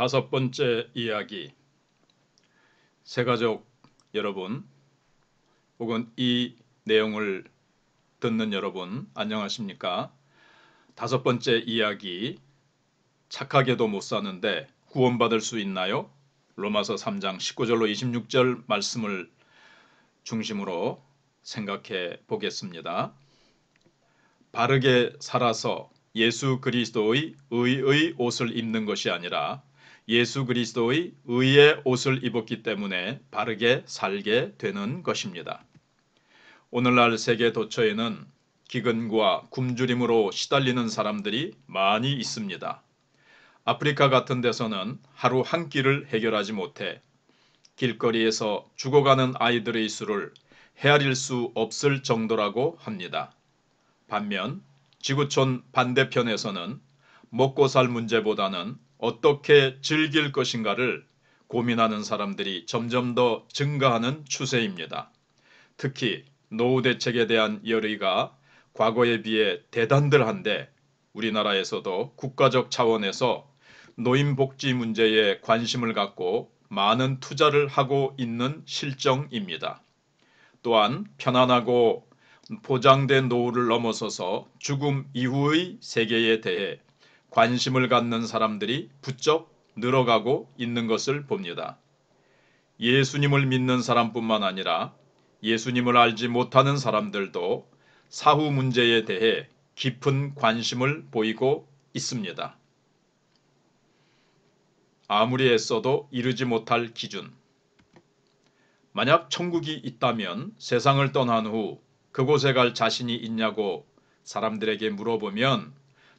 다섯 번째 이야기. 새가족 여러분, 혹은 이 내용을 듣는 여러분, 안녕하십니까? 다섯 번째 이야기. 착하게도 못 사는데 구원받을 수 있나요? 로마서 3장 19절로 26절 말씀을 중심으로 생각해 보겠습니다. 바르게 살아서 예수 그리스도의 의의 옷을 입는 것이 아니라 예수 그리스도의 의의 옷을 입었기 때문에 바르게 살게 되는 것입니다. 오늘날 세계 도처에는 기근과 굶주림으로 시달리는 사람들이 많이 있습니다. 아프리카 같은 데서는 하루 한 끼를 해결하지 못해 길거리에서 죽어가는 아이들의 수를 헤아릴 수 없을 정도라고 합니다. 반면 지구촌 반대편에서는 먹고 살 문제보다는 어떻게 즐길 것인가를 고민하는 사람들이 점점 더 증가하는 추세입니다. 특히 노후 대책에 대한 열의가 과거에 비해 대단들한데 우리나라에서도 국가적 차원에서 노인복지 문제에 관심을 갖고 많은 투자를 하고 있는 실정입니다. 또한 편안하고 보장된 노후를 넘어서서 죽음 이후의 세계에 대해 관심을 갖는 사람들이 부쩍 늘어가고 있는 것을 봅니다. 예수님을 믿는 사람뿐만 아니라 예수님을 알지 못하는 사람들도 사후 문제에 대해 깊은 관심을 보이고 있습니다. 아무리 애써도 이루지 못할 기준. 만약 천국이 있다면 세상을 떠난 후 그곳에 갈 자신이 있냐고 사람들에게 물어보면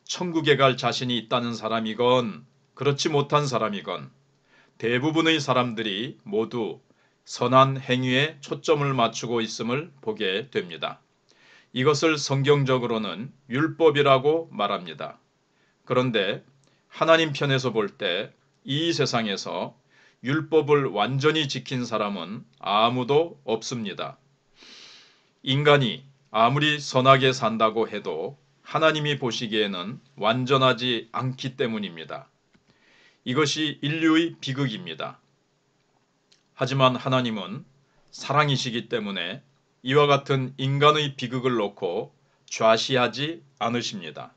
천국에 갈 자신이 있다는 사람이건 그렇지 못한 사람이건 대부분의 사람들이 모두 선한 행위에 초점을 맞추고 있음을 보게 됩니다. 이것을 성경적으로는 율법이라고 말합니다. 그런데 하나님 편에서 볼 때 이 세상에서 율법을 완전히 지킨 사람은 아무도 없습니다. 인간이 아무리 선하게 산다고 해도 하나님이 보시기에는 완전하지 않기 때문입니다. 이것이 인류의 비극입니다. 하지만 하나님은 사랑이시기 때문에 이와 같은 인간의 비극을 놓고 좌시하지 않으십니다.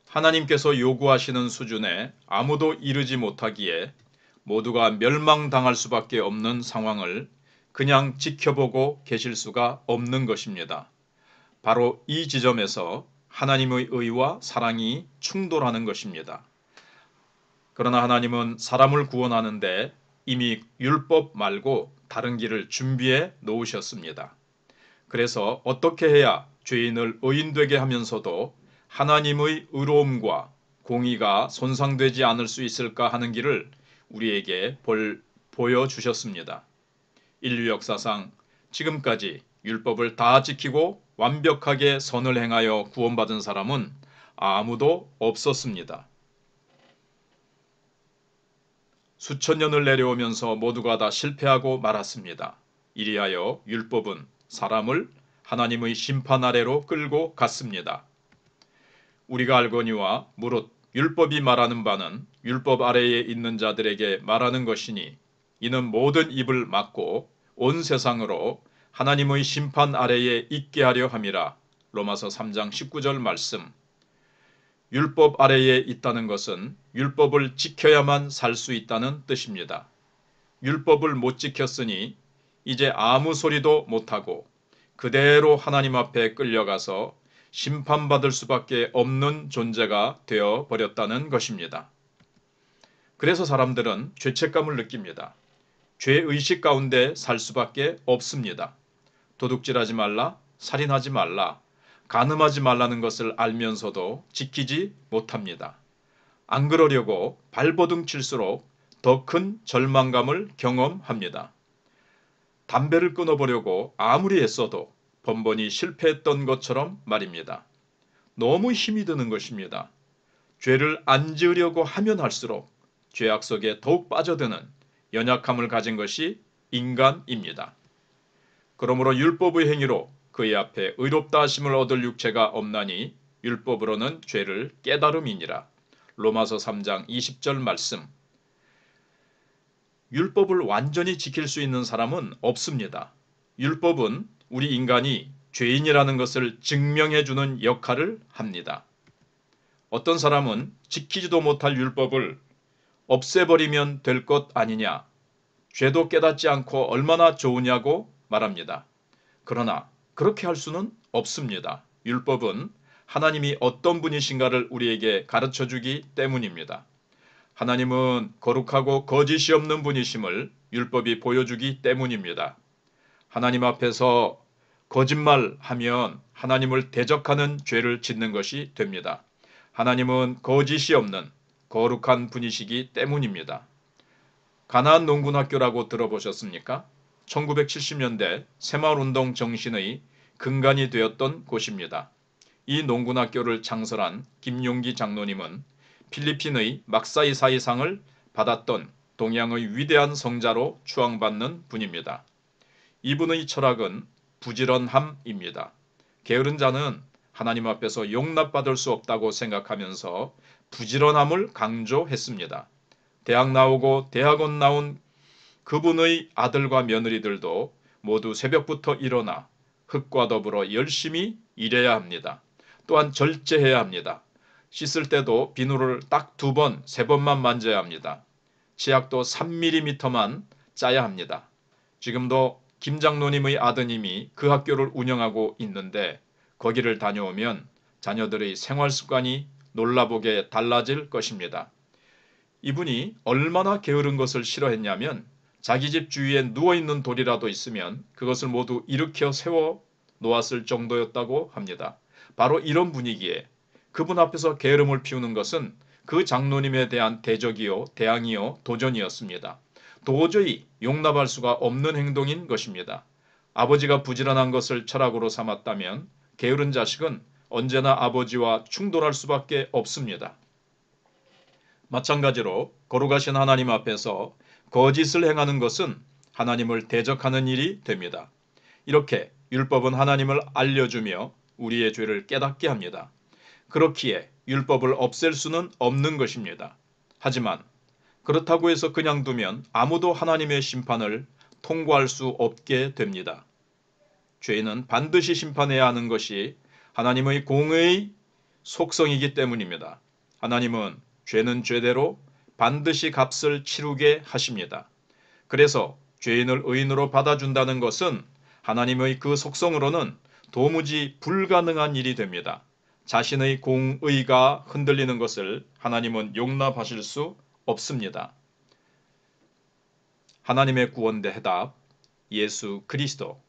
하나님께서 요구하시는 수준에 아무도 이르지 못하기에 모두가 멸망당할 수밖에 없는 상황을 그냥 지켜보고 계실 수가 없는 것입니다. 바로 이 지점에서 하나님의 의와 사랑이 충돌하는 것입니다. 그러나 하나님은 사람을 구원하는데 이미 율법 말고 다른 길을 준비해 놓으셨습니다. 그래서 어떻게 해야 죄인을 의인되게 하면서도 하나님의 의로움과 공의가 손상되지 않을 수 있을까 하는 길을 우리에게 보여주셨습니다. 인류 역사상 지금까지 율법을 다 지키고 완벽하게 선을 행하여 구원받은 사람은 아무도 없었습니다. 수천 년을 내려오면서 모두가 다 실패하고 말았습니다. 이리하여 율법은 사람을 하나님의 심판 아래로 끌고 갔습니다. 우리가 알거니와 무릇 율법이 말하는 바는 율법 아래에 있는 자들에게 말하는 것이니 이는 모든 입을 막고 온 세상으로 하나님의 심판 아래에 있게 하려 함이라. 로마서 3장 19절 말씀. 율법 아래에 있다는 것은 율법을 지켜야만 살 수 있다는 뜻입니다. 율법을 못 지켰으니 이제 아무 소리도 못하고 그대로 하나님 앞에 끌려가서 심판받을 수밖에 없는 존재가 되어 버렸다는 것입니다. 그래서 사람들은 죄책감을 느낍니다. 죄의식 가운데 살 수밖에 없습니다. 도둑질하지 말라, 살인하지 말라, 간음하지 말라는 것을 알면서도 지키지 못합니다. 안 그러려고 발버둥 칠수록 더 큰 절망감을 경험합니다. 담배를 끊어보려고 아무리 애써도 번번이 실패했던 것처럼 말입니다. 너무 힘이 드는 것입니다. 죄를 안 지으려고 하면 할수록 죄악 속에 더욱 빠져드는 연약함을 가진 것이 인간입니다. 그러므로 율법의 행위로 그의 앞에 의롭다 하심을 얻을 육체가 없나니 율법으로는 죄를 깨달음이니라. 로마서 3장 20절 말씀. 율법을 완전히 지킬 수 있는 사람은 없습니다. 율법은 우리 인간이 죄인이라는 것을 증명해주는 역할을 합니다. 어떤 사람은 지키지도 못할 율법을 없애버리면 될 것 아니냐, 죄도 깨닫지 않고 얼마나 좋으냐고 말합니다. 그러나 그렇게 할 수는 없습니다. 율법은 하나님이 어떤 분이신가를 우리에게 가르쳐주기 때문입니다. 하나님은 거룩하고 거짓이 없는 분이심을 율법이 보여주기 때문입니다. 하나님 앞에서 거짓말하면 하나님을 대적하는 죄를 짓는 것이 됩니다. 하나님은 거짓이 없는 거룩한 분이시기 때문입니다. 가나안 농군학교라고 들어보셨습니까? 1970년대 새마을운동 정신의 근간이 되었던 곳입니다. 이 농군학교를 창설한 김용기 장로님은 필리핀의 막사이사이상을 받았던 동양의 위대한 성자로 추앙받는 분입니다. 이분의 철학은 부지런함입니다. 게으른 자는 하나님 앞에서 용납받을 수 없다고 생각하면서 부지런함을 강조했습니다. 대학 나오고 대학원 나온 그분의 아들과 며느리들도 모두 새벽부터 일어나 흙과 더불어 열심히 일해야 합니다. 또한 절제해야 합니다. 씻을 때도 비누를 딱 2번, 3번만 만져야 합니다. 치약도 3mm만 짜야 합니다. 지금도 김 장로님의 아드님이 그 학교를 운영하고 있는데 거기를 다녀오면 자녀들의 생활 습관이 놀라보게 달라질 것입니다. 이분이 얼마나 게으른 것을 싫어했냐면 자기 집 주위에 누워있는 돌이라도 있으면 그것을 모두 일으켜 세워 놓았을 정도였다고 합니다. 바로 이런 분위기에 그분 앞에서 게으름을 피우는 것은 그 장로님에 대한 대적이요, 대항이요, 도전이었습니다. 도저히 용납할 수가 없는 행동인 것입니다. 아버지가 부지런한 것을 철학으로 삼았다면 게으른 자식은 언제나 아버지와 충돌할 수밖에 없습니다. 마찬가지로 거룩하신 하나님 앞에서 거짓을 행하는 것은 하나님을 대적하는 일이 됩니다. 이렇게 율법은 하나님을 알려주며 우리의 죄를 깨닫게 합니다. 그렇기에 율법을 없앨 수는 없는 것입니다. 하지만 그렇다고 해서 그냥 두면 아무도 하나님의 심판을 통과할 수 없게 됩니다. 죄인은 반드시 심판해야 하는 것이 하나님의 공의의 속성이기 때문입니다. 하나님은 죄는 죄대로 반드시 값을 치르게 하십니다. 그래서 죄인을 의인으로 받아준다는 것은 하나님의 그 속성으로는 도무지 불가능한 일이 됩니다. 자신의 공의가 흔들리는 것을 하나님은 용납하실 수 없습니다. 하나님의 구원대 해답, 예수 그리스도.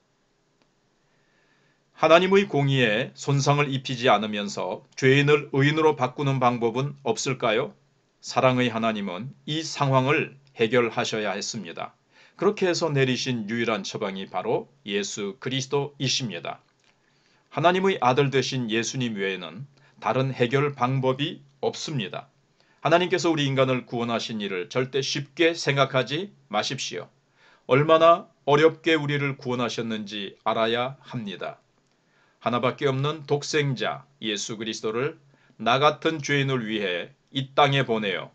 하나님의 공의에 손상을 입히지 않으면서 죄인을 의인으로 바꾸는 방법은 없을까요? 사랑의 하나님은 이 상황을 해결하셔야 했습니다. 그렇게 해서 내리신 유일한 처방이 바로 예수 그리스도이십니다. 하나님의 아들 되신 예수님 외에는 다른 해결 방법이 없습니다. 하나님께서 우리 인간을 구원하신 일을 절대 쉽게 생각하지 마십시오. 얼마나 어렵게 우리를 구원하셨는지 알아야 합니다. 하나밖에 없는 독생자 예수 그리스도를 나 같은 죄인을 위해 이 땅에 보내어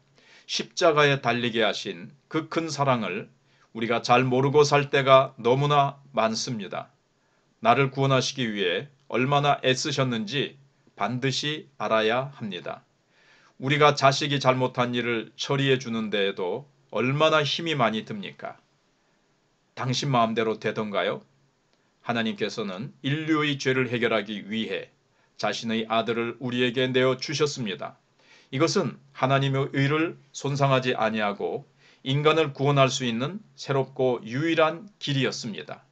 십자가에 달리게 하신 그 큰 사랑을 우리가 잘 모르고 살 때가 너무나 많습니다. 나를 구원하시기 위해 얼마나 애쓰셨는지 반드시 알아야 합니다. 우리가 자식이 잘못한 일을 처리해 주는 데에도 얼마나 힘이 많이 듭니까? 당신 마음대로 되던가요? 하나님께서는 인류의 죄를 해결하기 위해 자신의 아들을 우리에게 내어 주셨습니다. 이것은 하나님의 의를 손상하지 아니하고 인간을 구원할 수 있는 새롭고 유일한 길이었습니다.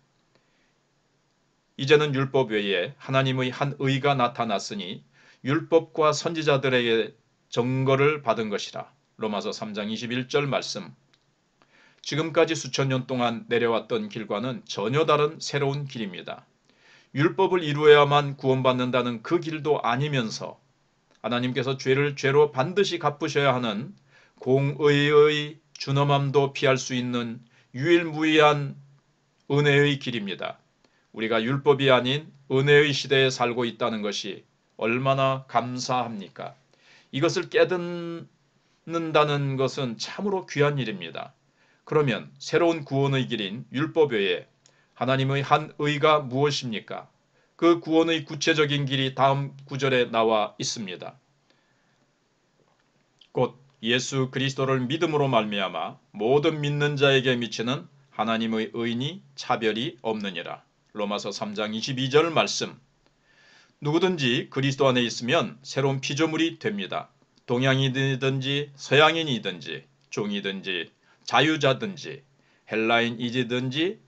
이제는 율법 외에 하나님의 한 의가 나타났으니 율법과 선지자들에게 증거를 받은 것이라. 로마서 3장 21절 말씀. 지금까지 수천 년 동안 내려왔던 길과는 전혀 다른 새로운 길입니다. 율법을 이루어야만 구원받는다는 그 길도 아니면서 하나님께서 죄를 죄로 반드시 갚으셔야 하는 공의의 준엄함도 피할 수 있는 유일무이한 은혜의 길입니다. 우리가 율법이 아닌 은혜의 시대에 살고 있다는 것이 얼마나 감사합니까? 이것을 깨닫는다는 것은 참으로 귀한 일입니다. 그러면 새로운 구원의 길인 율법 외에 하나님의 한 의가 무엇입니까? 그 구원의 구체적인 길이 다음 구절에 나와 있습니다. 곧 예수 그리스도를 믿음으로 말미암아 모든 믿는 자에게 미치는 하나님의 의인이 차별이 없느니라. 로마서 3장 22절 말씀. 누구든지 그리스도 안에 있으면 새로운 피조물이 됩니다. 동양인이든지 서양인이든지 종이든지 자유자든지 헬라인이든지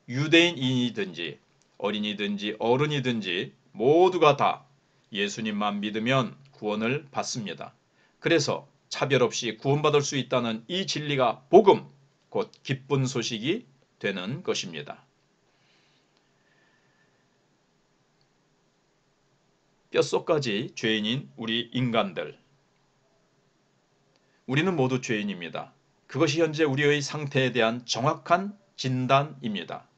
유대인이든지 어린이든지 어른이든지 모두가 다 예수님만 믿으면 구원을 받습니다. 그래서 차별 없이 구원받을 수 있다는 이 진리가 복음, 곧 기쁜 소식이 되는 것입니다. 뼛속까지 죄인인 우리 인간들. 우리는 모두 죄인입니다. 그것이 현재 우리의 상태에 대한 정확한 진단입니다.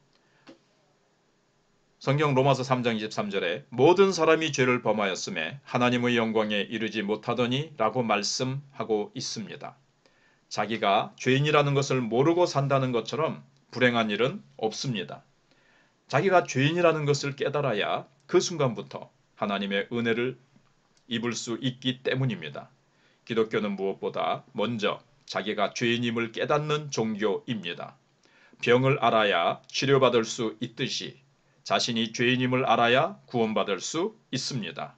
성경 로마서 3장 23절에 모든 사람이 죄를 범하였음에 하나님의 영광에 이르지 못하더니 라고 말씀하고 있습니다. 자기가 죄인이라는 것을 모르고 산다는 것처럼 불행한 일은 없습니다. 자기가 죄인이라는 것을 깨달아야 그 순간부터 하나님의 은혜를 입을 수 있기 때문입니다. 기독교는 무엇보다 먼저 자기가 죄인임을 깨닫는 종교입니다. 병을 알아야 치료받을 수 있듯이 자신이 죄인임을 알아야 구원받을 수 있습니다.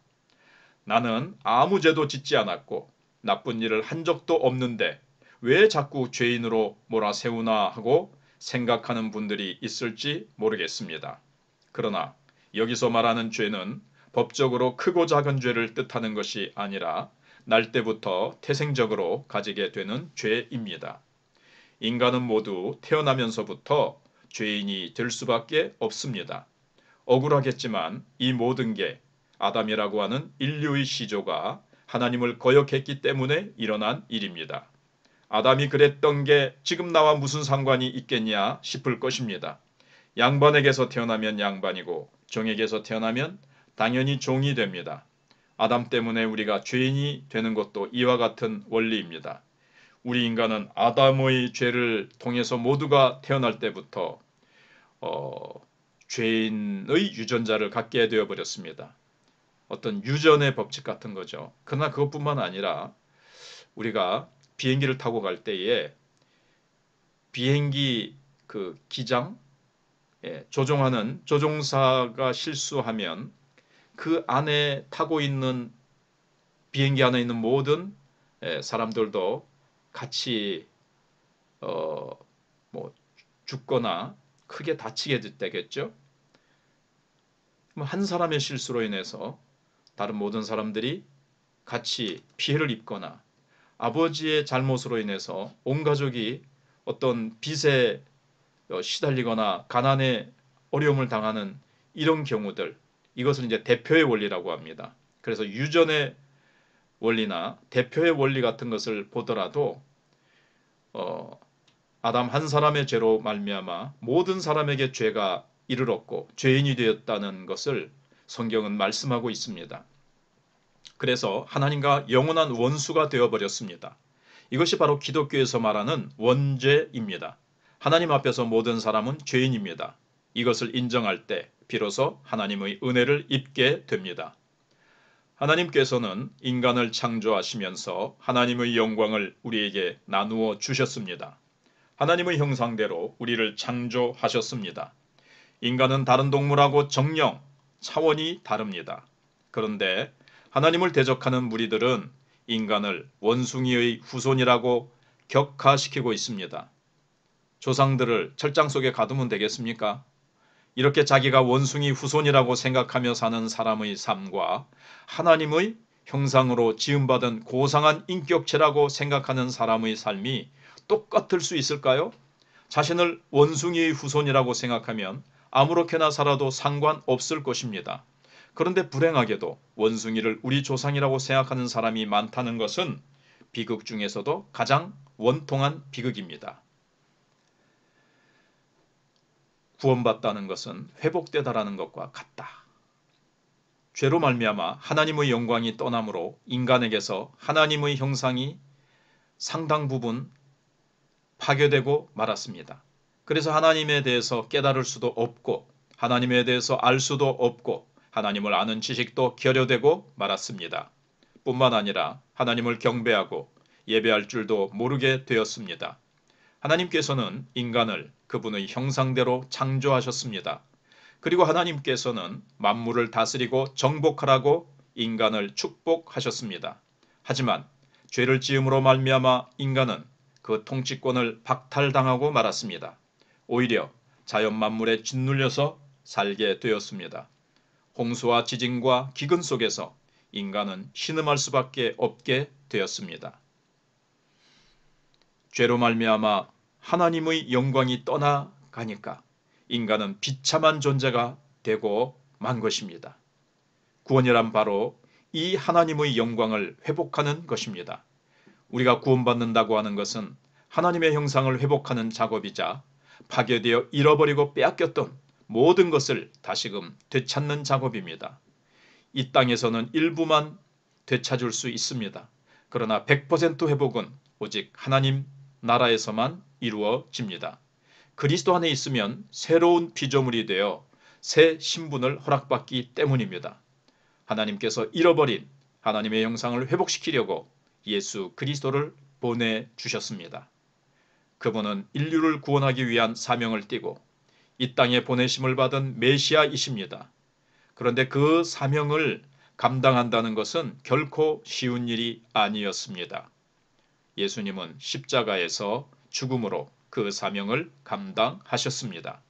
나는 아무 죄도 짓지 않았고 나쁜 일을 한 적도 없는데 왜 자꾸 죄인으로 몰아세우나 하고 생각하는 분들이 있을지 모르겠습니다. 그러나 여기서 말하는 죄는 법적으로 크고 작은 죄를 뜻하는 것이 아니라 날 때부터 태생적으로 가지게 되는 죄입니다. 인간은 모두 태어나면서부터 죄인이 될 수밖에 없습니다. 억울하겠지만 이 모든 게 아담이라고 하는 인류의 시조가 하나님을 거역했기 때문에 일어난 일입니다. 아담이 그랬던 게 지금 나와 무슨 상관이 있겠냐 싶을 것입니다. 양반에게서 태어나면 양반이고 종에게서 태어나면 당연히 종이 됩니다. 아담 때문에 우리가 죄인이 되는 것도 이와 같은 원리입니다. 우리 인간은 아담의 죄를 통해서 모두가 태어날 때부터 죄인의 유전자를 갖게 되어버렸습니다. 어떤 유전의 법칙 같은 거죠. 그러나 그것뿐만 아니라 우리가 비행기를 타고 갈 때에 비행기 그 기장, 조종하는 조종사가 실수하면 그 안에 타고 있는 비행기 안에 있는 모든 사람들도 같이 뭐 죽거나 크게 다치게 되겠죠. 한 사람의 실수로 인해서 다른 모든 사람들이 같이 피해를 입거나 아버지의 잘못으로 인해서 온 가족이 어떤 빚에 시달리거나 가난에 어려움을 당하는 이런 경우들, 이것을 이제 대표의 원리라고 합니다. 그래서 유전의 원리나 대표의 원리 같은 것을 보더라도 아담 한 사람의 죄로 말미암아 모든 사람에게 죄가 이르렀고 죄인이 되었다는 것을 성경은 말씀하고 있습니다. 그래서 하나님과 영원한 원수가 되어버렸습니다. 이것이 바로 기독교에서 말하는 원죄입니다. 하나님 앞에서 모든 사람은 죄인입니다. 이것을 인정할 때 비로소 하나님의 은혜를 입게 됩니다. 하나님께서는 인간을 창조하시면서 하나님의 영광을 우리에게 나누어 주셨습니다. 하나님의 형상대로 우리를 창조하셨습니다. 인간은 다른 동물하고 정령, 차원이 다릅니다. 그런데 하나님을 대적하는 무리들은 인간을 원숭이의 후손이라고 격하시키고 있습니다. 조상들을 철장 속에 가두면 되겠습니까? 이렇게 자기가 원숭이 후손이라고 생각하며 사는 사람의 삶과 하나님의 형상으로 지음받은 고상한 인격체라고 생각하는 사람의 삶이 똑같을 수 있을까요? 자신을 원숭이의 후손이라고 생각하면 아무렇게나 살아도 상관없을 것입니다. 그런데 불행하게도 원숭이를 우리 조상이라고 생각하는 사람이 많다는 것은 비극 중에서도 가장 원통한 비극입니다. 구원받다는 것은 회복되다라는 것과 같다. 죄로 말미암아 하나님의 영광이 떠남으로 인간에게서 하나님의 형상이 상당 부분 파괴되고 말았습니다. 그래서 하나님에 대해서 깨달을 수도 없고 하나님에 대해서 알 수도 없고 하나님을 아는 지식도 결여되고 말았습니다. 뿐만 아니라 하나님을 경배하고 예배할 줄도 모르게 되었습니다. 하나님께서는 인간을 그분의 형상대로 창조하셨습니다. 그리고 하나님께서는 만물을 다스리고 정복하라고 인간을 축복하셨습니다. 하지만 죄를 지음으로 말미암아 인간은 그 통치권을 박탈당하고 말았습니다. 오히려 자연 만물에 짓눌려서 살게 되었습니다. 홍수와 지진과 기근 속에서 인간은 신음할 수밖에 없게 되었습니다. 죄로 말미암아 하나님의 영광이 떠나가니까 인간은 비참한 존재가 되고 만 것입니다. 구원이란 바로 이 하나님의 영광을 회복하는 것입니다. 우리가 구원받는다고 하는 것은 하나님의 형상을 회복하는 작업이자 파괴되어 잃어버리고 빼앗겼던 모든 것을 다시금 되찾는 작업입니다. 이 땅에서는 일부만 되찾을 수 있습니다. 그러나 100% 회복은 오직 하나님 나라에서만 이루어집니다. 그리스도 안에 있으면 새로운 피조물이 되어 새 신분을 허락받기 때문입니다. 하나님께서 잃어버린 하나님의 형상을 회복시키려고 예수 그리스도를 보내주셨습니다. 그분은 인류를 구원하기 위한 사명을 띠고 이 땅에 보내심을 받은 메시아이십니다. 그런데 그 사명을 감당한다는 것은 결코 쉬운 일이 아니었습니다. 예수님은 십자가에서 죽음으로 그 사명을 감당하셨습니다.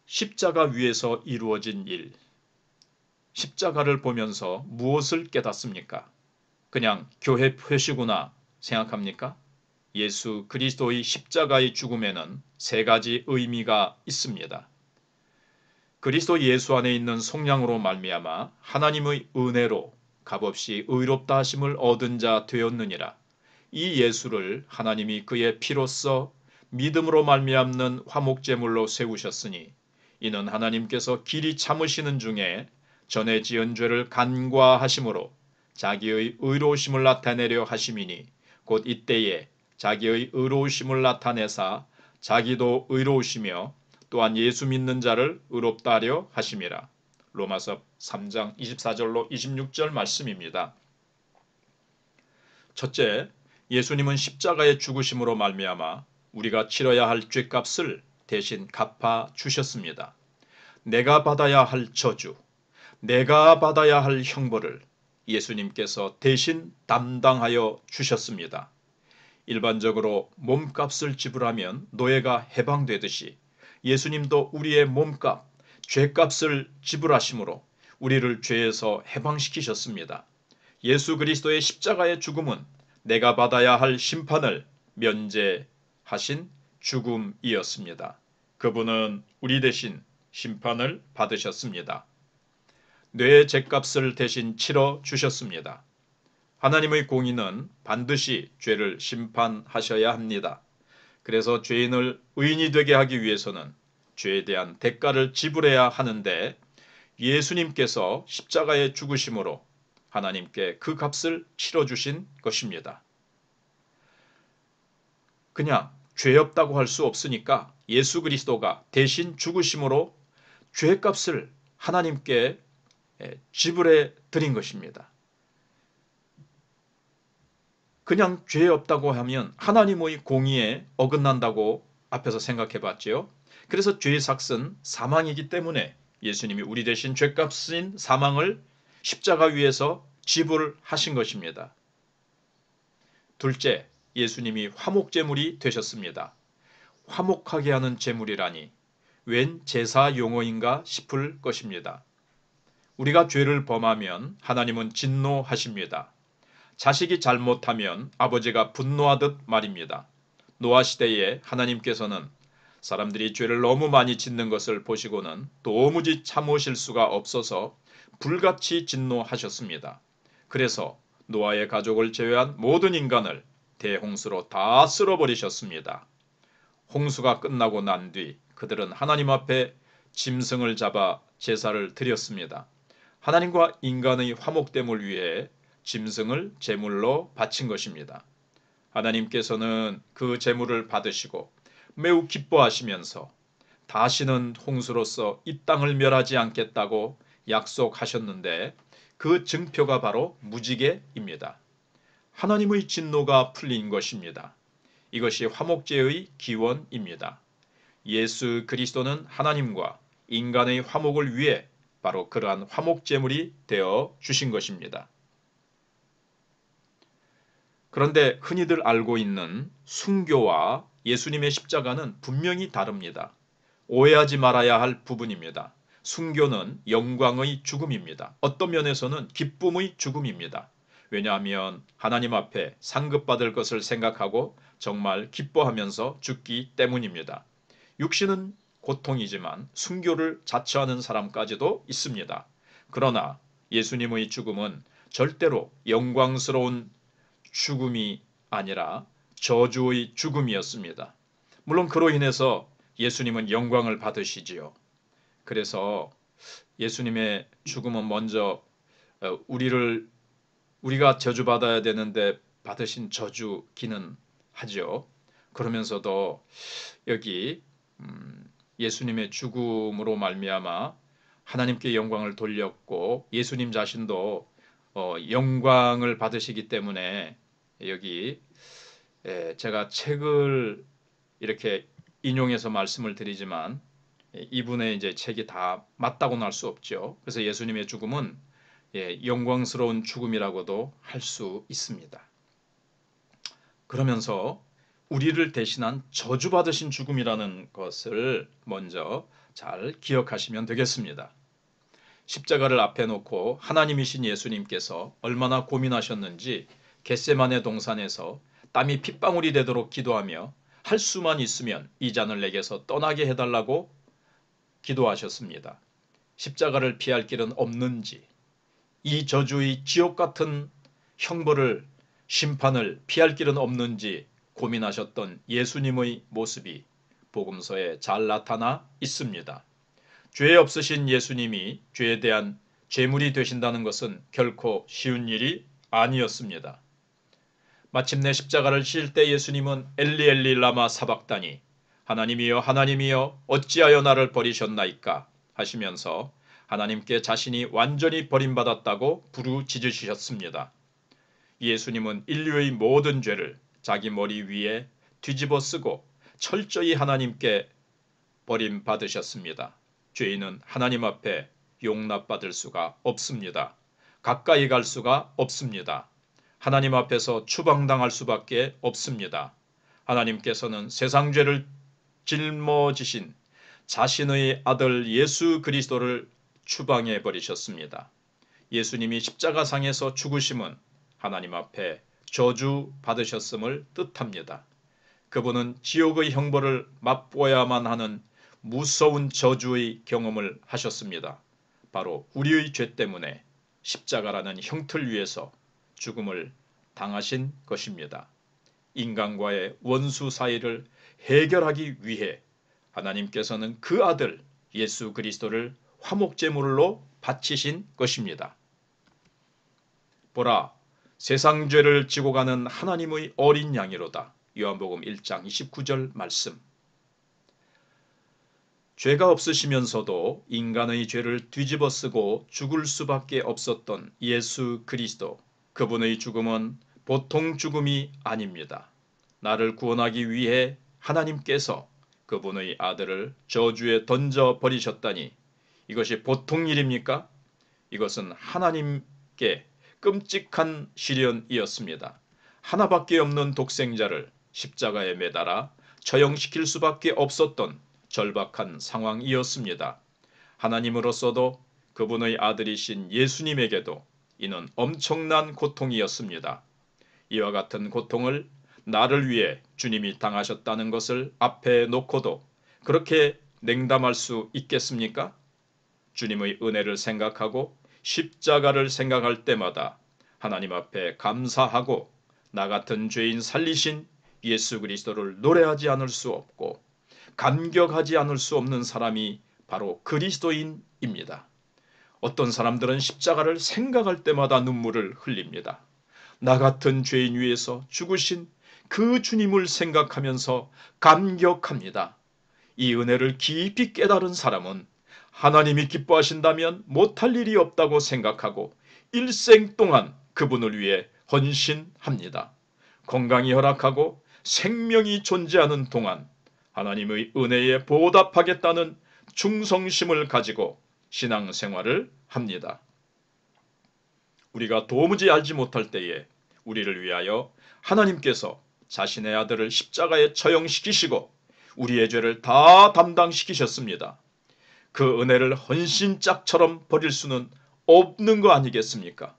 십자가 위에서 이루어진 일, 십자가를 보면서 무엇을 깨닫습니까? 그냥 교회 표시구나 생각합니까? 예수 그리스도의 십자가의 죽음에는 세 가지 의미가 있습니다. 그리스도 예수 안에 있는 속량으로 말미암아 하나님의 은혜로 값없이 의롭다 하심을 얻은 자 되었느니라. 이 예수를 하나님이 그의 피로써 믿음으로 말미암는 화목제물로 세우셨으니 이는 하나님께서 길이 참으시는 중에 전에 지은 죄를 간과하심으로 자기의 의로우심을 나타내려 하심이니 곧 이때에 자기의 의로우심을 나타내사 자기도 의로우시며 또한 예수 믿는 자를 의롭다 하려 하심이라. 로마서 3장 24절로 26절 말씀입니다. 첫째, 예수님은 십자가의 죽으심으로 말미암아 우리가 치러야 할 죄값을 대신 갚아 주셨습니다. 내가 받아야 할 저주, 내가 받아야 할 형벌을 예수님께서 대신 담당하여 주셨습니다. 일반적으로 몸값을 지불하면 노예가 해방되듯이 예수님도 우리의 몸값, 죄값을 지불하심으로 우리를 죄에서 해방시키셨습니다. 예수 그리스도의 십자가의 죽음은 내가 받아야 할 심판을 면제하신 죽음이었습니다. 그분은 우리 대신 심판을 받으셨습니다. 뇌의 죄값을 대신 치러 주셨습니다. 하나님의 공의는 반드시 죄를 심판하셔야 합니다. 그래서 죄인을 의인이 되게 하기 위해서는 죄에 대한 대가를 지불해야 하는데 예수님께서 십자가에 죽으심으로 하나님께 그 값을 치러주신 것입니다. 그냥 죄 없다고 할 수 없으니까 예수 그리스도가 대신 죽으심으로 죄값을 하나님께 지불해 드린 것입니다. 그냥 죄 없다고 하면 하나님의 공의에 어긋난다고 앞에서 생각해 봤지요. 그래서 죄의 삭은 사망이기 때문에 예수님이 우리 대신 죄값인 사망을 십자가 위에서 지불하신 것입니다. 둘째, 예수님이 화목제물이 되셨습니다. 화목하게 하는 제물이라니 웬 제사 용어인가 싶을 것입니다. 우리가 죄를 범하면 하나님은 진노하십니다. 자식이 잘못하면 아버지가 분노하듯 말입니다. 노아 시대에 하나님께서는 사람들이 죄를 너무 많이 짓는 것을 보시고는 도무지 참으실 수가 없어서 불같이 진노하셨습니다. 그래서 노아의 가족을 제외한 모든 인간을 대홍수로 다 쓸어버리셨습니다. 홍수가 끝나고 난 뒤 그들은 하나님 앞에 짐승을 잡아 제사를 드렸습니다. 하나님과 인간의 화목됨을 위해 짐승을 제물로 바친 것입니다. 하나님께서는 그 제물을 받으시고 매우 기뻐하시면서 다시는 홍수로서 이 땅을 멸하지 않겠다고 약속하셨는데 그 증표가 바로 무지개입니다. 하나님의 진노가 풀린 것입니다. 이것이 화목제의 기원입니다. 예수 그리스도는 하나님과 인간의 화목을 위해 바로 그러한 화목제물이 되어 주신 것입니다. 그런데 흔히들 알고 있는 순교와 예수님의 십자가는 분명히 다릅니다. 오해하지 말아야 할 부분입니다. 순교는 영광의 죽음입니다. 어떤 면에서는 기쁨의 죽음입니다. 왜냐하면 하나님 앞에 상급받을 것을 생각하고 정말 기뻐하면서 죽기 때문입니다. 육신은 고통이지만 순교를 자처하는 사람까지도 있습니다. 그러나 예수님의 죽음은 절대로 영광스러운 죽음이 아니라 저주의 죽음이었습니다. 물론 그로 인해서 예수님은 영광을 받으시지요. 그래서 예수님의 죽음은 먼저 우리가 저주받아야 되는데 받으신 저주기는 하죠. 그러면서도 여기 예수님의 죽음으로 말미암아 하나님께 영광을 돌렸고 예수님 자신도 영광을 받으시기 때문에 여기 제가 책을 이렇게 인용해서 말씀을 드리지만 이분의 이제 책이 다 맞다고는 할 수 없죠. 그래서 예수님의 죽음은 영광스러운 죽음이라고도 할 수 있습니다. 그러면서 우리를 대신한 저주받으신 죽음이라는 것을 먼저 잘 기억하시면 되겠습니다. 십자가를 앞에 놓고 하나님이신 예수님께서 얼마나 고민하셨는지 겟세마네 동산에서 땀이 핏방울이 되도록 기도하며 할 수만 있으면 이 잔을 내게서 떠나게 해달라고 기도하셨습니다. 십자가를 피할 길은 없는지, 이 저주의 지옥 같은 형벌을, 심판을 피할 길은 없는지 고민하셨던 예수님의 모습이 복음서에 잘 나타나 있습니다. 죄 없으신 예수님이 죄에 대한 제물이 되신다는 것은 결코 쉬운 일이 아니었습니다. 마침내 십자가를 실 때 예수님은 엘리 엘리 라마 사박다니 하나님이여 하나님이여 어찌하여 나를 버리셨나이까 하시면서 하나님께 자신이 완전히 버림받았다고 부르짖으셨습니다. 예수님은 인류의 모든 죄를 자기 머리 위에 뒤집어 쓰고 철저히 하나님께 버림받으셨습니다. 죄인은 하나님 앞에 용납받을 수가 없습니다. 가까이 갈 수가 없습니다. 하나님 앞에서 추방당할 수밖에 없습니다. 하나님께서는 세상 죄를 짊어지신 자신의 아들 예수 그리스도를 추방해 버리셨습니다. 예수님이 십자가상에서 죽으심은 하나님 앞에 저주 받으셨음을 뜻합니다. 그분은 지옥의 형벌을 맛보아야만 하는 무서운 저주의 경험을 하셨습니다. 바로 우리의 죄 때문에 십자가라는 형틀 위에서 죽음을 당하신 것입니다. 인간과의 원수 사이를 해결하기 위해 하나님께서는 그 아들 예수 그리스도를 화목제물로 바치신 것입니다. 보라, 세상 죄를 지고 가는 하나님의 어린 양이로다. 요한복음 1장 29절 말씀. 죄가 없으시면서도 인간의 죄를 뒤집어 쓰고 죽을 수밖에 없었던 예수 그리스도. 그분의 죽음은 보통 죽음이 아닙니다. 나를 구원하기 위해 하나님께서 그분의 아들을 저주에 던져 버리셨다니 이것이 보통 일입니까? 이것은 하나님께 끔찍한 시련이었습니다. 하나밖에 없는 독생자를 십자가에 매달아 처형시킬 수밖에 없었던 절박한 상황이었습니다. 하나님으로서도 그분의 아들이신 예수님에게도 이는 엄청난 고통이었습니다. 이와 같은 고통을 나를 위해 주님이 당하셨다는 것을 앞에 놓고도 그렇게 냉담할 수 있겠습니까? 주님의 은혜를 생각하고 십자가를 생각할 때마다 하나님 앞에 감사하고 나 같은 죄인 살리신 예수 그리스도를 노래하지 않을 수 없고 감격하지 않을 수 없는 사람이 바로 그리스도인입니다. 어떤 사람들은 십자가를 생각할 때마다 눈물을 흘립니다. 나 같은 죄인 위에서 죽으신 그 주님을 생각하면서 감격합니다. 이 은혜를 깊이 깨달은 사람은 하나님이 기뻐하신다면 못할 일이 없다고 생각하고 일생 동안 그분을 위해 헌신합니다. 건강이 허락하고 생명이 존재하는 동안 하나님의 은혜에 보답하겠다는 충성심을 가지고 신앙생활을 합니다. 우리가 도무지 알지 못할 때에 우리를 위하여 하나님께서 자신의 아들을 십자가에 처형시키시고 우리의 죄를 다 담당시키셨습니다. 그 은혜를 헌신짝처럼 버릴 수는 없는 거 아니겠습니까?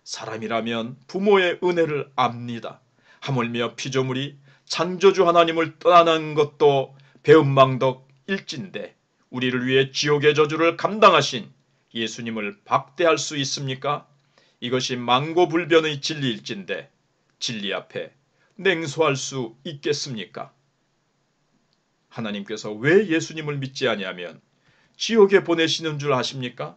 사람이라면 부모의 은혜를 압니다. 하물며 피조물이 창조주 하나님을 떠나는 것도 배은망덕일진데 우리를 위해 지옥의 저주를 감당하신 예수님을 박대할 수 있습니까? 이것이 망고불변의 진리일진데 진리 앞에 냉소할 수 있겠습니까? 하나님께서 왜 예수님을 믿지 아니하면 지옥에 보내시는 줄 아십니까?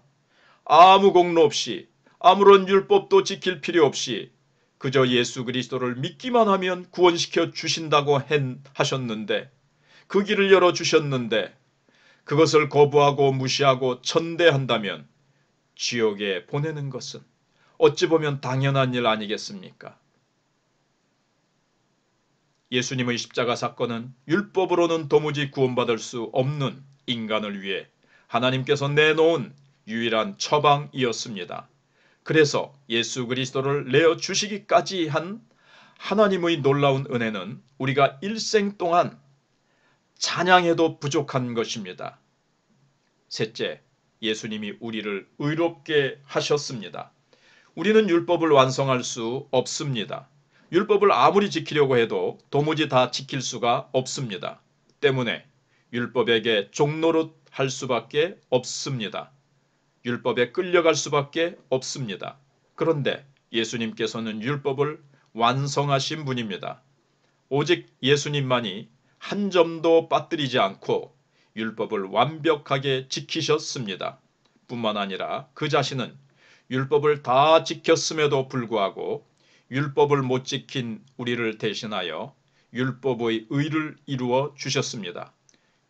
아무 공로 없이 아무런 율법도 지킬 필요 없이 그저 예수 그리스도를 믿기만 하면 구원시켜 주신다고 하셨는데 그 길을 열어주셨는데 그것을 거부하고 무시하고 천대한다면 지옥에 보내는 것은 어찌 보면 당연한 일 아니겠습니까? 예수님의 십자가 사건은 율법으로는 도무지 구원받을 수 없는 인간을 위해 하나님께서 내놓은 유일한 처방이었습니다. 그래서 예수 그리스도를 내어주시기까지 한 하나님의 놀라운 은혜는 우리가 일생 동안 찬양해도 부족한 것입니다. 셋째, 예수님이 우리를 의롭게 하셨습니다. 우리는 율법을 완성할 수 없습니다. 율법을 아무리 지키려고 해도 도무지 다 지킬 수가 없습니다. 때문에 율법에게 종노릇 할 수밖에 없습니다. 율법에 끌려갈 수밖에 없습니다. 그런데 예수님께서는 율법을 완성하신 분입니다. 오직 예수님만이 한 점도 빠뜨리지 않고 율법을 완벽하게 지키셨습니다. 뿐만 아니라 그 자신은 율법을 다 지켰음에도 불구하고 율법을 못 지킨 우리를 대신하여 율법의 의를 이루어 주셨습니다.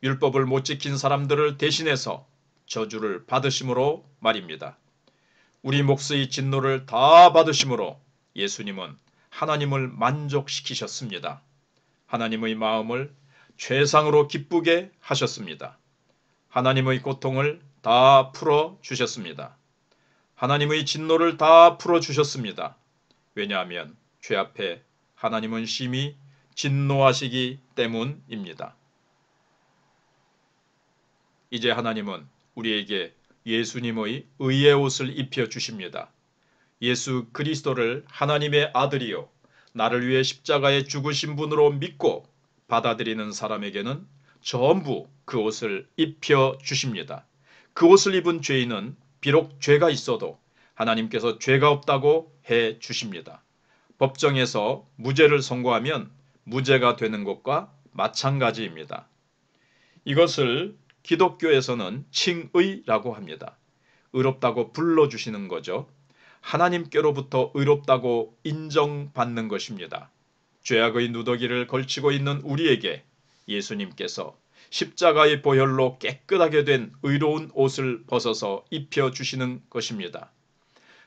율법을 못 지킨 사람들을 대신해서 저주를 받으심으로 말입니다. 우리 몫의 진노를 다 받으심으로 예수님은 하나님을 만족시키셨습니다. 하나님의 마음을 최상으로 기쁘게 하셨습니다. 하나님의 고통을 다 풀어주셨습니다. 하나님의 진노를 다 풀어주셨습니다. 왜냐하면 죄 앞에 하나님은 심히 진노하시기 때문입니다. 이제 하나님은 우리에게 예수님의 의의 옷을 입혀주십니다. 예수 그리스도를 하나님의 아들이요 나를 위해 십자가에 죽으신 분으로 믿고 받아들이는 사람에게는 전부 그 옷을 입혀주십니다. 그 옷을 입은 죄인은 비록 죄가 있어도 하나님께서 죄가 없다고 해주십니다. 법정에서 무죄를 선고하면 무죄가 되는 것과 마찬가지입니다. 이것을 기독교에서는 칭의라고 합니다. 의롭다고 불러주시는 거죠. 하나님께로부터 의롭다고 인정받는 것입니다. 죄악의 누더기를 걸치고 있는 우리에게 예수님께서 십자가의 보혈로 깨끗하게 된 의로운 옷을 벗어서 입혀주시는 것입니다.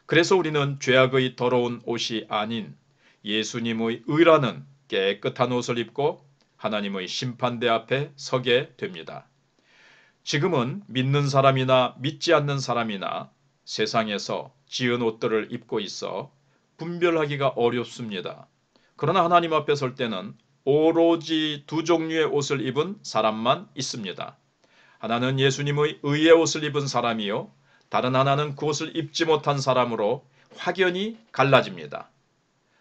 그래서 우리는 죄악의 더러운 옷이 아닌 예수님의 의라는 깨끗한 옷을 입고 하나님의 심판대 앞에 서게 됩니다. 지금은 믿는 사람이나 믿지 않는 사람이나 세상에서 지은 옷들을 입고 있어 분별하기가 어렵습니다. 그러나 하나님 앞에 설 때는 오로지 두 종류의 옷을 입은 사람만 있습니다. 하나는 예수님의 의의 옷을 입은 사람이요 다른 하나는 그 옷을 입지 못한 사람으로 확연히 갈라집니다.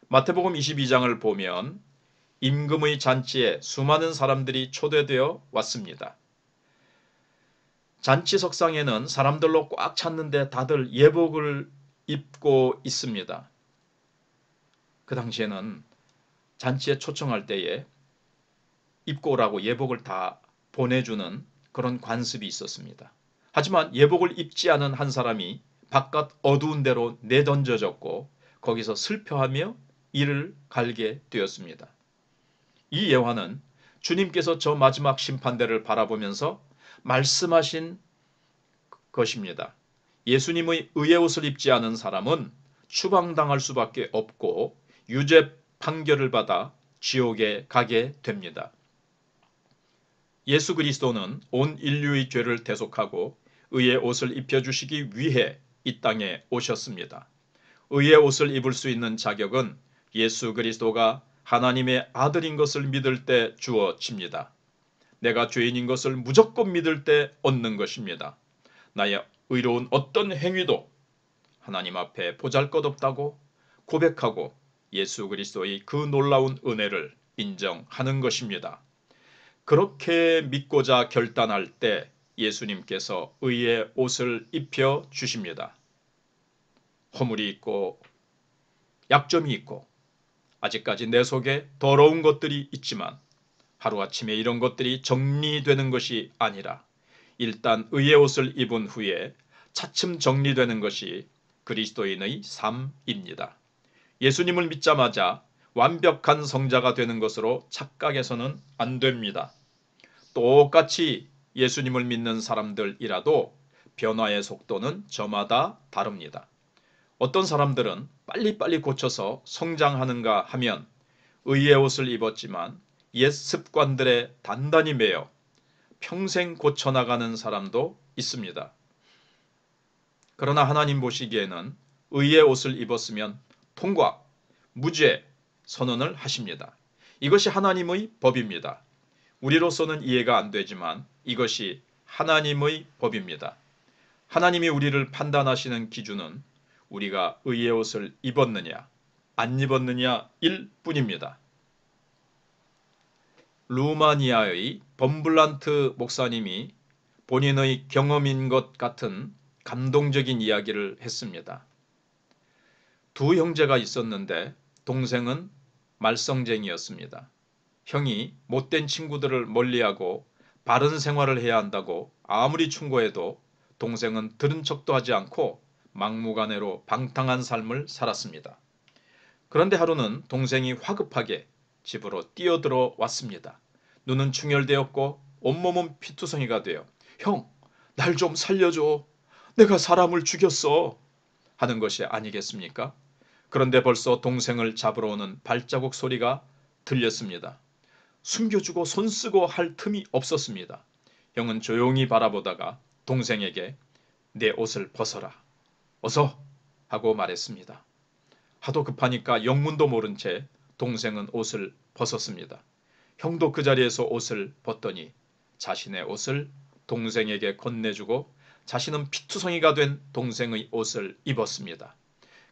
마태복음 22장을 보면 임금의 잔치에 수많은 사람들이 초대되어 왔습니다. 잔치석상에는 사람들로 꽉 찼는데 다들 예복을 입고 있습니다. 그 당시에는 잔치에 초청할 때에 입고 오라고 예복을 다 보내주는 그런 관습이 있었습니다. 하지만 예복을 입지 않은 한 사람이 바깥 어두운 데로 내던져졌고 거기서 슬퍼하며 이를 갈게 되었습니다. 이 예화는 주님께서 저 마지막 심판대를 바라보면서 말씀하신 것입니다. 예수님의 의의 옷을 입지 않은 사람은 추방당할 수밖에 없고 유죄 판결을 받아 지옥에 가게 됩니다. 예수 그리스도는 온 인류의 죄를 대속하고 의의 옷을 입혀주시기 위해 이 땅에 오셨습니다. 의의 옷을 입을 수 있는 자격은 예수 그리스도가 하나님의 아들인 것을 믿을 때 주어집니다. 내가 죄인인 것을 무조건 믿을 때 얻는 것입니다. 나의 의로운 어떤 행위도 하나님 앞에 보잘것없다고 고백하고 예수 그리스도의 그 놀라운 은혜를 인정하는 것입니다. 그렇게 믿고자 결단할 때 예수님께서 의의 옷을 입혀 주십니다. 허물이 있고 약점이 있고 아직까지 내 속에 더러운 것들이 있지만 하루아침에 이런 것들이 정리되는 것이 아니라 일단 의의 옷을 입은 후에 차츰 정리되는 것이 그리스도인의 삶입니다. 예수님을 믿자마자 완벽한 성자가 되는 것으로 착각해서는 안 됩니다. 똑같이 예수님을 믿는 사람들이라도 변화의 속도는 저마다 다릅니다. 어떤 사람들은 빨리빨리 고쳐서 성장하는가 하면 의의 옷을 입었지만 옛 습관들에 단단히 매여 평생 고쳐나가는 사람도 있습니다. 그러나 하나님 보시기에는 의의 옷을 입었으면 통과, 무죄 선언을 하십니다. 이것이 하나님의 법입니다. 우리로서는 이해가 안 되지만 이것이 하나님의 법입니다. 하나님이 우리를 판단하시는 기준은 우리가 의의 옷을 입었느냐 안 입었느냐일 뿐입니다. 루마니아의 범블란트 목사님이 본인의 경험인 것 같은 감동적인 이야기를 했습니다. 두 형제가 있었는데 동생은 말썽쟁이였습니다. 형이 못된 친구들을 멀리하고 바른 생활을 해야 한다고 아무리 충고해도 동생은 들은 척도 하지 않고 막무가내로 방탕한 삶을 살았습니다. 그런데 하루는 동생이 화급하게 집으로 뛰어들어 왔습니다. 눈은 충혈되었고 온몸은 피투성이가 되어 형, 날 좀 살려줘. 내가 사람을 죽였어. 하는 것이 아니겠습니까? 그런데 벌써 동생을 잡으러 오는 발자국 소리가 들렸습니다. 숨겨주고 손쓰고 할 틈이 없었습니다. 형은 조용히 바라보다가 동생에게 내 옷을 벗어라. 어서 하고 말했습니다. 하도 급하니까 영문도 모른 채 동생은 옷을 벗었습니다. 형도 그 자리에서 옷을 벗더니 자신의 옷을 동생에게 건네주고 자신은 피투성이가 된 동생의 옷을 입었습니다.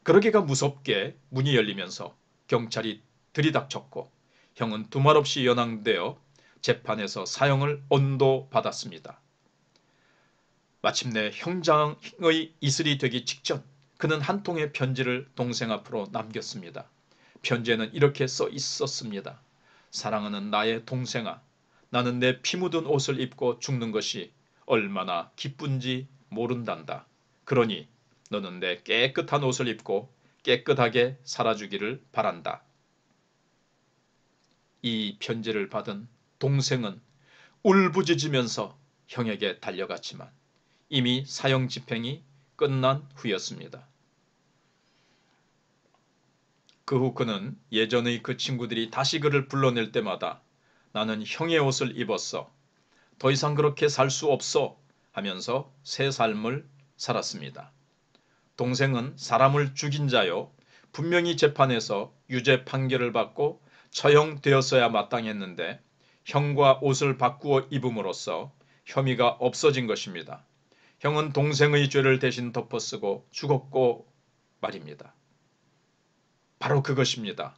그러기가 무섭게 문이 열리면서 경찰이 들이닥쳤고 형은 두말 없이 연항되어 재판에서 사형을 언도받았습니다. 마침내 형장의 이슬이 되기 직전 그는 한 통의 편지를 동생 앞으로 남겼습니다. 편지에는 이렇게 써 있었습니다. 사랑하는 나의 동생아, 나는 내 피 묻은 옷을 입고 죽는 것이 얼마나 기쁜지 모른단다. 그러니 너는 내 깨끗한 옷을 입고 깨끗하게 살아주기를 바란다. 이 편지를 받은 동생은 울부짖으면서 형에게 달려갔지만 이미 사형 집행이 끝난 후였습니다. 그 후 그는 예전의 그 친구들이 다시 그를 불러낼 때마다 나는 형의 옷을 입었어. 더 이상 그렇게 살 수 없어 하면서 새 삶을 살았습니다. 동생은 사람을 죽인 자요. 분명히 재판에서 유죄 판결을 받고 처형되었어야 마땅했는데 형과 옷을 바꾸어 입음으로써 혐의가 없어진 것입니다. 형은 동생의 죄를 대신 덮어쓰고 죽었고 말입니다. 바로 그것입니다.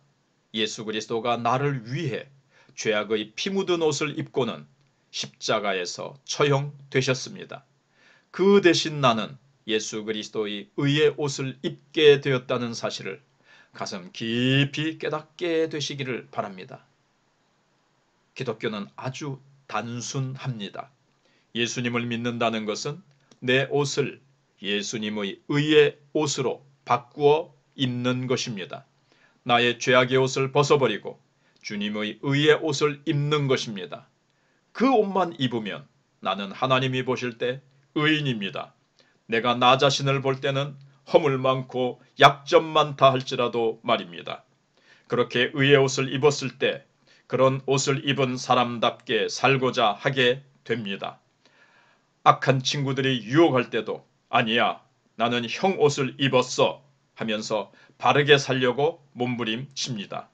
예수 그리스도가 나를 위해 죄악의 피 묻은 옷을 입고는 십자가에서 처형되셨습니다. 그 대신 나는 예수 그리스도의 의의 옷을 입게 되었다는 사실을 가슴 깊이 깨닫게 되시기를 바랍니다. 기독교는 아주 단순합니다. 예수님을 믿는다는 것은 내 옷을 예수님의 의의 옷으로 바꾸어 입는 것입니다. 나의 죄악의 옷을 벗어버리고 주님의 의의 옷을 입는 것입니다. 그 옷만 입으면 나는 하나님이 보실 때 의인입니다. 내가 나 자신을 볼 때는 허물 많고 약점 많다 할지라도 말입니다. 그렇게 의의 옷을 입었을 때 그런 옷을 입은 사람답게 살고자 하게 됩니다. 악한 친구들이 유혹할 때도 아니야, 나는 형 옷을 입었어 하면서 바르게 살려고 몸부림칩니다.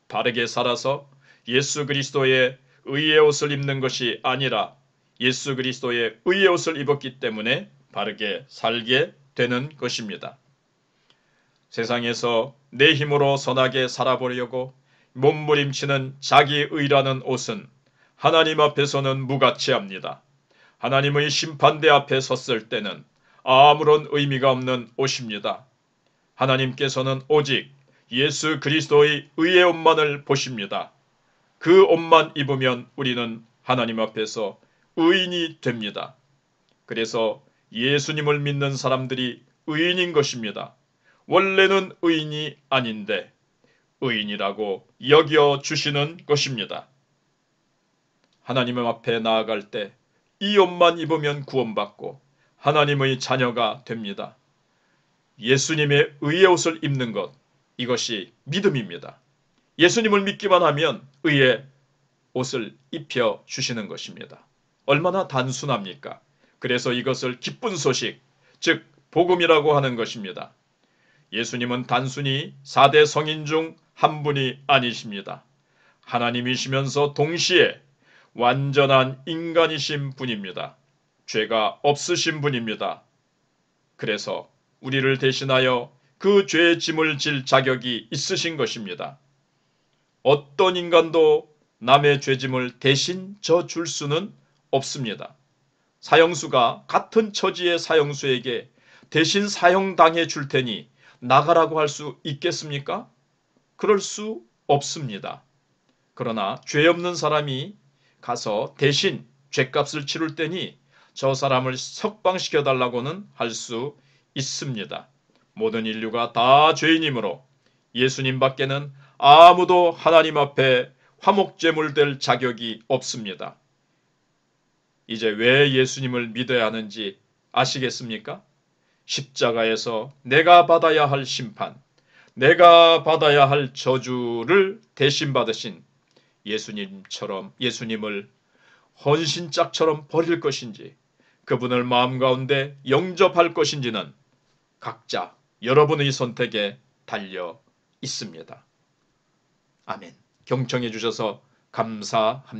바르게 살아서 예수 그리스도의 의의 옷을 입는 것이 아니라 예수 그리스도의 의의 옷을 입었기 때문에 바르게 살게 되는 것입니다. 세상에서 내 힘으로 선하게 살아보려고 몸부림치는 자기 의라는 옷은 하나님 앞에서는 무가치합니다. 하나님의 심판대 앞에 섰을 때는 아무런 의미가 없는 옷입니다. 하나님께서는 오직 예수 그리스도의 의의 옷만을 보십니다. 그 옷만 입으면 우리는 하나님 앞에서 의인이 됩니다. 그래서 예수님을 믿는 사람들이 의인인 것입니다. 원래는 의인이 아닌데 의인이라고 여겨주시는 것입니다. 하나님 앞에 나아갈 때 이 옷만 입으면 구원받고 하나님의 자녀가 됩니다. 예수님의 의의 옷을 입는 것, 이것이 믿음입니다. 예수님을 믿기만 하면 의의 옷을 입혀주시는 것입니다. 얼마나 단순합니까? 그래서 이것을 기쁜 소식, 즉 복음이라고 하는 것입니다. 예수님은 단순히 4대 성인 중 한 분이 아니십니다. 하나님이시면서 동시에 완전한 인간이신 분입니다. 죄가 없으신 분입니다. 그래서 우리를 대신하여 그 죄의 짐을 질 자격이 있으신 것입니다. 어떤 인간도 남의 죄짐을 대신 져줄 수는 없습니다. 사형수가 같은 처지의 사형수에게 대신 사형당해 줄 테니 나가라고 할 수 있겠습니까? 그럴 수 없습니다. 그러나 죄 없는 사람이 가서 대신 죄값을 치를 때니 저 사람을 석방시켜 달라고는 할 수 있습니다. 모든 인류가 다 죄인이므로 예수님 밖에는 아무도 하나님 앞에 화목제물 될 자격이 없습니다. 이제 왜 예수님을 믿어야 하는지 아시겠습니까? 십자가에서 내가 받아야 할 심판, 내가 받아야 할 저주를 대신 받으신 예수님을 헌신짝처럼 버릴 것인지 그분을 마음 가운데 영접할 것인지는 각자 여러분의 선택에 달려 있습니다. 아멘. 경청해 주셔서 감사합니다.